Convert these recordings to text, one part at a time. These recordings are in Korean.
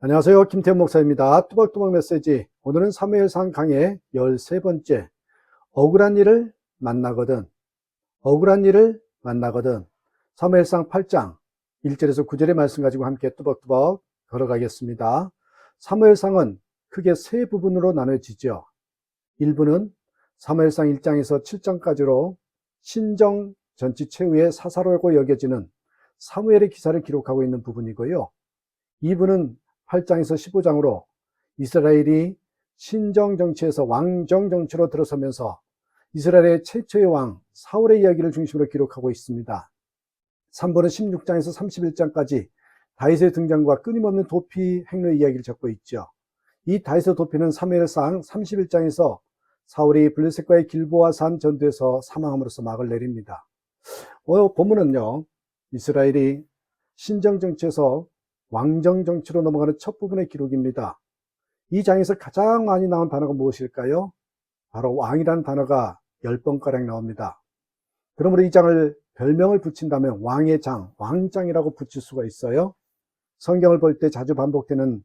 안녕하세요. 김태현 목사입니다. 뚜벅뚜벅 메시지. 오늘은 사무엘상 강의 13번째. 억울한 일을 만나거든. 억울한 일을 만나거든. 사무엘상 8장 1절에서 9절의 말씀 가지고 함께 뚜벅뚜벅 걸어가겠습니다. 사무엘상은 크게 세 부분으로 나눠지죠. 1부는 사무엘상 1장에서 7장까지로 신정 전치 최후의 사사로고 여겨지는 사무엘의 기사를 기록하고 있는 부분이고요. 2부는 8장에서 15장으로 이스라엘이 신정 정치에서 왕정 정치로 들어서면서 이스라엘의 최초의 왕 사울의 이야기를 중심으로 기록하고 있습니다. 3부는 16장에서 31장까지 다윗의 등장과 끊임없는 도피 행로의 이야기를 적고 있죠. 이 다윗의 도피는 사무엘상 31장에서 사울이 블레셋과의 길보아산 전투에서 사망함으로써 막을 내립니다. 오늘 본문은요, 이스라엘이 신정 정치에서 왕정 정치로 넘어가는 첫 부분의 기록입니다. 이 장에서 가장 많이 나온 단어가 무엇일까요? 바로 왕이라는 단어가 10번가량 나옵니다. 그러므로 이 장을 별명을 붙인다면 왕의 장, 왕장이라고 붙일 수가 있어요. 성경을 볼 때 자주 반복되는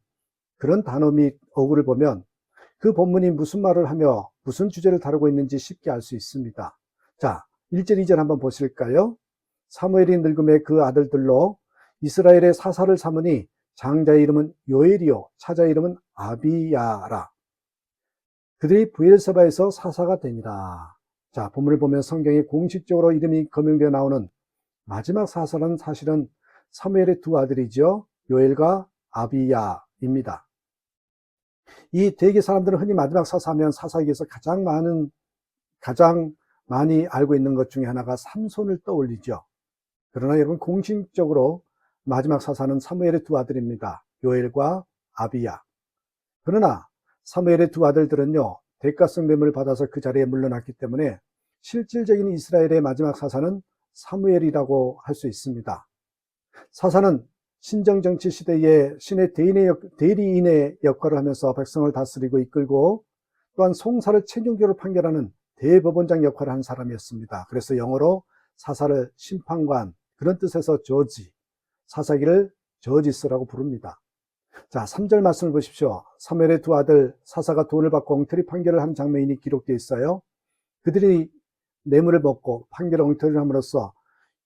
그런 단어 및 어구를 보면 그 본문이 무슨 말을 하며 무슨 주제를 다루고 있는지 쉽게 알 수 있습니다. 자, 1절, 2절 한번 보실까요? 사무엘이 늙음에 그 아들들로 이스라엘의 사사를 삼으니 장자의 이름은 요엘이요 차자의 이름은 아비야라. 그들이 브엘세바에서 사사가 되니라. 자, 본문을 보면 성경에 공식적으로 이름이 거명되어 나오는 마지막 사사는 사실은 사무엘의 두 아들이죠. 요엘과 아비야입니다. 이 대개 사람들은 흔히 마지막 사사하면 사사에게서 가장 많이 알고 있는 것 중에 하나가 삼손을 떠올리죠. 그러나 여러분, 공식적으로 마지막 사사는 사무엘의 두 아들입니다. 요엘과 아비야. 그러나 사무엘의 두 아들들은요, 대가성 뇌물을 받아서 그 자리에 물러났기 때문에 실질적인 이스라엘의 마지막 사사는 사무엘이라고 할 수 있습니다. 사사는 신정정치 시대에 신의 대리인의 역할을 하면서 백성을 다스리고 이끌고 또한 송사를 최종적으로 판결하는 대법원장 역할을 한 사람이었습니다. 그래서 영어로 사사를 심판관, 그런 뜻에서 저지, 사사기를 저지스라고 부릅니다. 자, 3절 말씀을 보십시오. 사무엘의 두 아들 사사가 돈을 받고 엉터리 판결을 한 장면이 기록되어 있어요. 그들이 뇌물을 먹고 판결 엉터리를 함으로써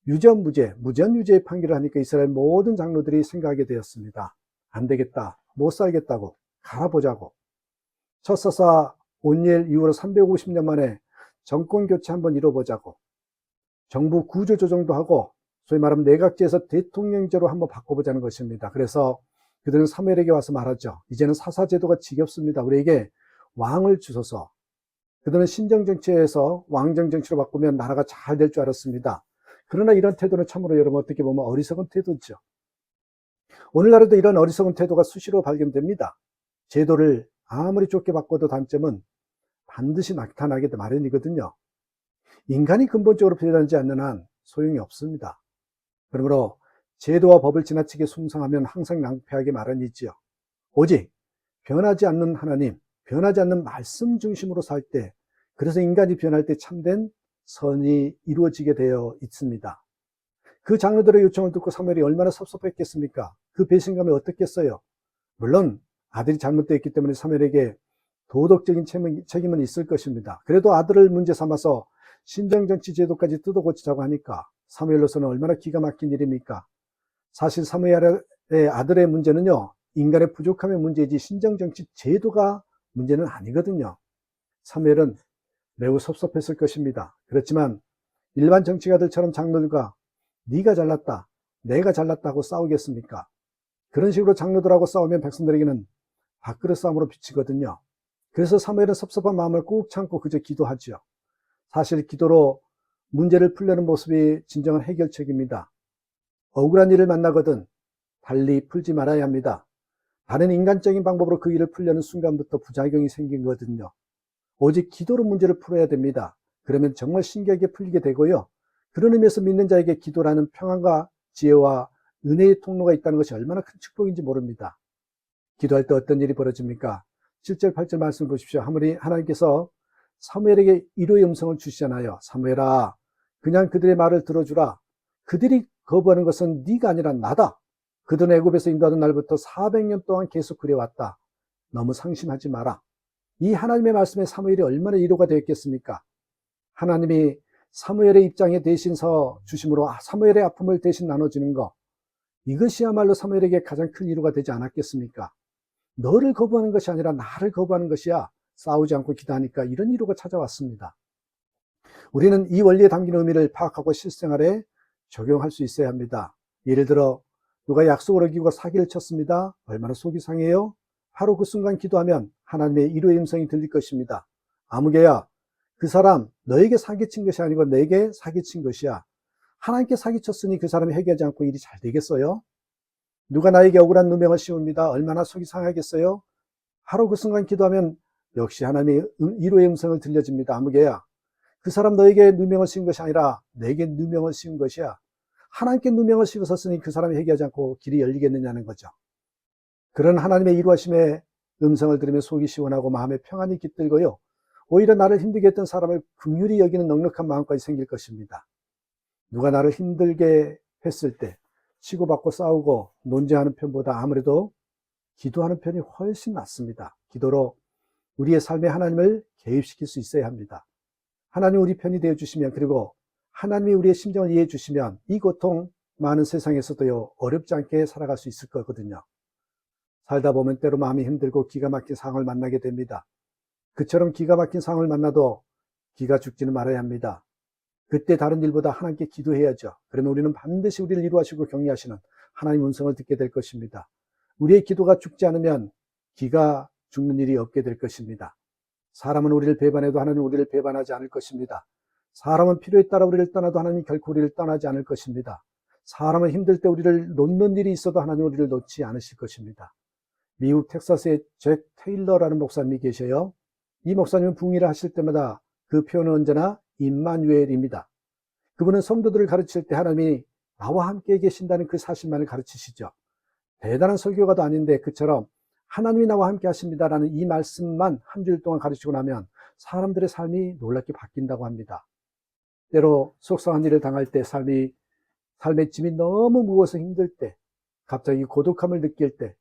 무전유죄의 판결을 하니까 이스라엘 모든 장로들이 생각하게 되었습니다. 안 되겠다, 못 살겠다고, 갈아보자고. 첫 사사 온니엘 이후로 350년 만에 정권 교체 한번 이뤄보자고, 정부 구조조정도 하고 소위 말하면 내각제에서 대통령제로 한번 바꿔보자는 것입니다. 그래서 그들은 사무엘에게 와서 말하죠. 이제는 사사제도가 지겹습니다. 우리에게 왕을 주소서. 그들은 신정정치에서 왕정정치로 바꾸면 나라가 잘 될 줄 알았습니다. 그러나 이런 태도는 참으로 여러분 어떻게 보면 어리석은 태도죠. 오늘날에도 이런 어리석은 태도가 수시로 발견됩니다. 제도를 아무리 좁게 바꿔도 단점은 반드시 나타나게 마련이거든요. 인간이 근본적으로 변하지 않는 한 소용이 없습니다. 그러므로 제도와 법을 지나치게 숭상하면 항상 낭패하게 마련이지요. 오직 변하지 않는 하나님, 변하지 않는 말씀 중심으로 살 때, 그래서 인간이 변할 때 참된 선이 이루어지게 되어 있습니다. 그 장로들의 요청을 듣고 사무엘이 얼마나 섭섭했겠습니까? 그 배신감이 어떻겠어요? 물론 아들이 잘못되었기 때문에 사무엘에게 도덕적인 책임은 있을 것입니다. 그래도 아들을 문제 삼아서 신정정치 제도까지 뜯어고치자고 하니까 사무엘로서는 얼마나 기가 막힌 일입니까? 사실 사무엘의 아들의 문제는요, 인간의 부족함의 문제이지 신정정치 제도가 문제는 아니거든요. 사무엘은 매우 섭섭했을 것입니다. 그렇지만 일반 정치가들처럼 장로들과 네가 잘났다, 내가 잘났다고 싸우겠습니까? 그런 식으로 장로들하고 싸우면 백성들에게는 밥그릇 싸움으로 비치거든요. 그래서 사무엘은 섭섭한 마음을 꾹 참고 그저 기도하죠. 사실 기도로 문제를 풀려는 모습이 진정한 해결책입니다. 억울한 일을 만나거든 달리 풀지 말아야 합니다. 다른 인간적인 방법으로 그 일을 풀려는 순간부터 부작용이 생긴 거거든요. 오직 기도로 문제를 풀어야 됩니다. 그러면 정말 신기하게 풀리게 되고요. 그런 의미에서 믿는 자에게 기도라는 평안과 지혜와 은혜의 통로가 있다는 것이 얼마나 큰 축복인지 모릅니다. 기도할 때 어떤 일이 벌어집니까? 7절 8절 말씀을 보십시오. 하나님께서 사무엘에게 위로의 음성을 주시잖아요. 사무엘아, 그냥 그들의 말을 들어주라. 그들이 거부하는 것은 네가 아니라 나다. 그들은 애굽에서 인도하던 날부터 400년 동안 계속 그래왔다. 너무 상심하지 마라. 이 하나님의 말씀에 사무엘이 얼마나 위로가 되었겠습니까? 하나님이 사무엘의 입장에 대신 서 주심으로 사무엘의 아픔을 대신 나눠주는 것, 이것이야말로 사무엘에게 가장 큰 위로가 되지 않았겠습니까? 너를 거부하는 것이 아니라 나를 거부하는 것이야. 싸우지 않고 기도하니까 이런 위로가 찾아왔습니다. 우리는 이 원리에 담긴 의미를 파악하고 실생활에 적용할 수 있어야 합니다. 예를 들어 누가 약속을 어기고 사기를 쳤습니다. 얼마나 속이 상해요? 바로 그 순간 기도하면 하나님의 위로의 음성이 들릴 것입니다. 아무개야, 그 사람 너에게 사기친 것이 아니고 내게 사기친 것이야. 하나님께 사기쳤으니 그 사람이 회개하지 않고 일이 잘 되겠어요? 누가 나에게 억울한 누명을 씌웁니다. 얼마나 속이 상하겠어요? 바로 그 순간 기도하면 역시 하나님의 위로의 음성을 들려줍니다. 아무개야, 그 사람 너에게 누명을 씌운 것이 아니라 내게 누명을 씌운 것이야. 하나님께 누명을 씌우셨으니 그 사람이 회개하지 않고 길이 열리겠느냐는 거죠. 그런 하나님의 위로하심의 음성을 들으면 속이 시원하고 마음에 평안이 깃들고요. 오히려 나를 힘들게 했던 사람을 긍휼히 여기는 넉넉한 마음까지 생길 것입니다. 누가 나를 힘들게 했을 때 치고받고 싸우고 논쟁하는 편보다 아무래도 기도하는 편이 훨씬 낫습니다. 기도로 우리의 삶에 하나님을 개입시킬 수 있어야 합니다. 하나님 우리 편이 되어주시면, 그리고 하나님이 우리의 심정을 이해해 주시면 이 고통 많은 세상에서도요, 어렵지 않게 살아갈 수 있을 거거든요. 살다 보면 때로 마음이 힘들고 기가 막힌 상황을 만나게 됩니다. 그처럼 기가 막힌 상황을 만나도 기가 죽지는 말아야 합니다. 그때 다른 일보다 하나님께 기도해야죠. 그러면 우리는 반드시 우리를 위로하시고 격려하시는 하나님의 음성을 듣게 될 것입니다. 우리의 기도가 죽지 않으면 기가 죽는 일이 없게 될 것입니다. 사람은 우리를 배반해도 하나님은 우리를 배반하지 않을 것입니다. 사람은 필요에 따라 우리를 떠나도 하나님이 결코 우리를 떠나지 않을 것입니다. 사람은 힘들 때 우리를 놓는 일이 있어도 하나님은 우리를 놓지 않으실 것입니다. 미국 텍사스의 잭 테일러라는 목사님이 계셔요. 이 목사님은 붕의를 하실 때마다 그 표현은 언제나 임마누엘입니다. 그분은 성도들을 가르칠 때 하나님이 나와 함께 계신다는 그 사실만을 가르치시죠. 대단한 설교가도 아닌데 그처럼 하나님이 나와 함께 하십니다라는 이 말씀만 한 주일 동안 가르치고 나면 사람들의 삶이 놀랍게 바뀐다고 합니다. 때로 속상한 일을 당할 때 삶의 짐이 너무 무거워서 힘들 때, 갑자기 고독함을 느낄 때,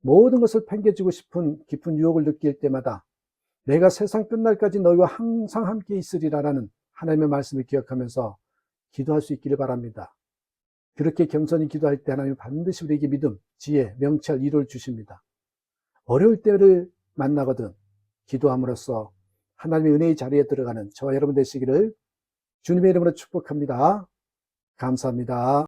모든 것을 팽개치고 싶은 깊은 유혹을 느낄 때마다 내가 세상 끝날까지 너희와 항상 함께 있으리라라는 하나님의 말씀을 기억하면서 기도할 수 있기를 바랍니다. 그렇게 겸손히 기도할 때 하나님은 반드시 우리에게 믿음, 지혜, 명철, 위로를 주십니다. 어려울 때를 만나거든 기도함으로써 하나님의 은혜의 자리에 들어가는 저와 여러분 되시기를 주님의 이름으로 축복합니다. 감사합니다.